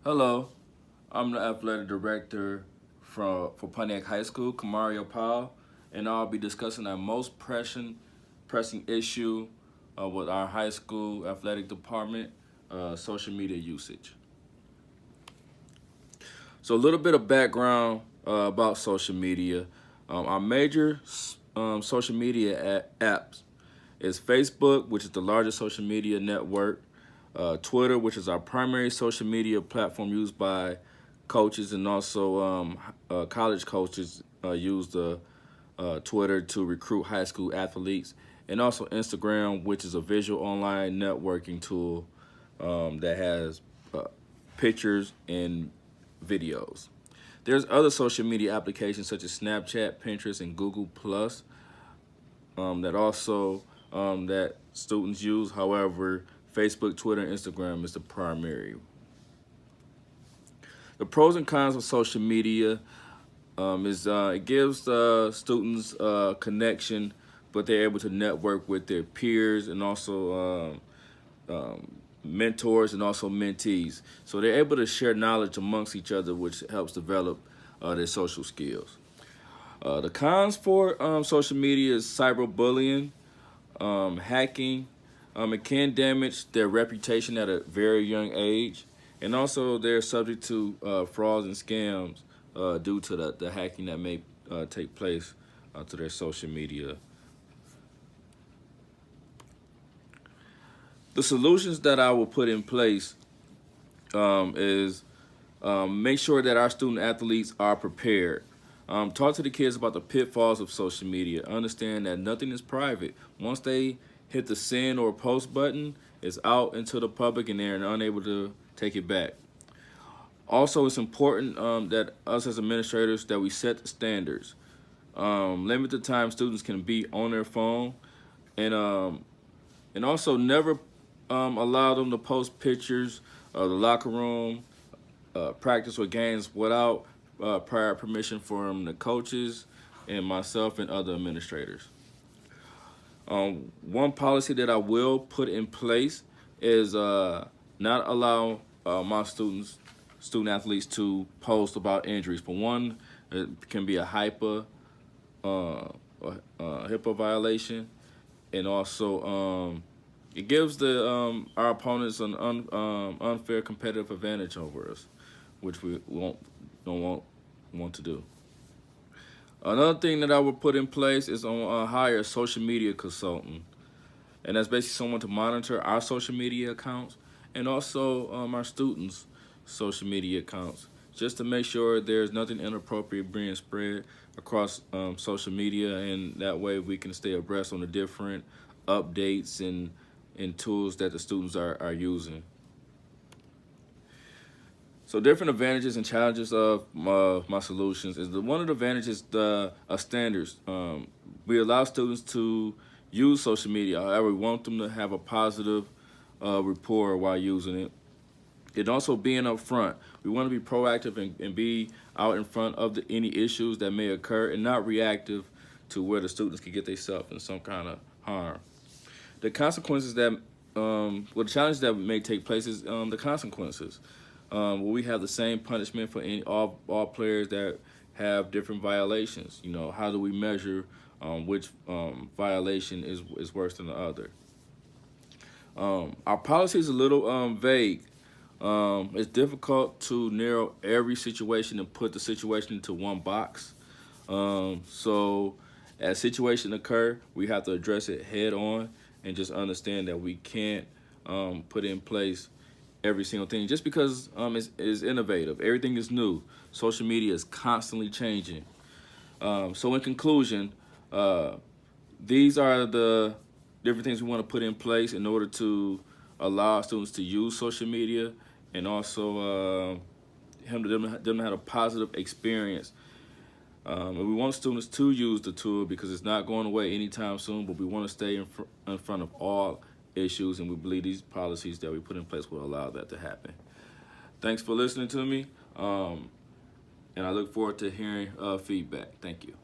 Hello, I'm the athletic director for Pontiac High School, Kamario Powell, and I'll be discussing our most pressing issue with our high school athletic department, social media usage. So a little bit of background about social media. Our major social media apps is Facebook, which is the largest social media network, Twitter, which is our primary social media platform used by coaches, and also college coaches use the Twitter to recruit high school athletes, and also Instagram, which is a visual online networking tool that has pictures and videos. There's other social media applications such as Snapchat, Pinterest, and Google Plus that also that students use. However, Facebook, Twitter, and Instagram is the primary. The pros and cons of social media is it gives students connection, but they're able to network with their peers and also mentors and also mentees. So they're able to share knowledge amongst each other, which helps develop their social skills. The cons for social media is cyberbullying, hacking. It can damage their reputation at a very young age, and also they're subject to frauds and scams due to the hacking that may take place to their social media. The solutions that I will put in place is make sure that our student athletes are prepared. Talk to the kids about the pitfalls of social media. Understand that nothing is private. Once they hit the send or post button, it's out into the public and they're unable to take it back. Also, it's important that us as administrators that we set the standards. Limit the time students can be on their phone, and also never allow them to post pictures of the locker room, practice or games without prior permission from the coaches and myself and other administrators. One policy that I will put in place is not allow my student athletes to post about injuries. For one, it can be a HIPAA violation, and also it gives the our opponents an unfair competitive advantage over us, which we don't want to do. Another thing that I would put in place is on hire a social media consultant, and that's basically someone to monitor our social media accounts and also our students' social media accounts, just to make sure there's nothing inappropriate being spread across social media, and that way we can stay abreast on the different updates and tools that the students are using. So different advantages and challenges of my solutions is one of the advantages the standards. We allow students to use social media. However, we want them to have a positive rapport while using it. And also being upfront. We want to be proactive and be out in front of any issues that may occur and not reactive to where the students can get themselves in some kind of harm. The consequences that, the challenges that may take place is the consequences. Where we have the same punishment for all players that have different violations. You know, how do we measure which violation is worse than the other? Our policy is a little vague. It's difficult to narrow every situation and put the situation into one box. So as situation occur, we have to address it head on and just understand that we can't put in place every single thing just because it's innovative. Everything is new. Social media is constantly changing. So in conclusion, these are the different things we want to put in place in order to allow students to use social media, and also them to have a positive experience. And we want students to use the tool because it's not going away anytime soon, but we want to stay in front of all issues, and we believe these policies that we put in place will allow that to happen. Thanks for listening to me, and I look forward to hearing feedback. Thank you.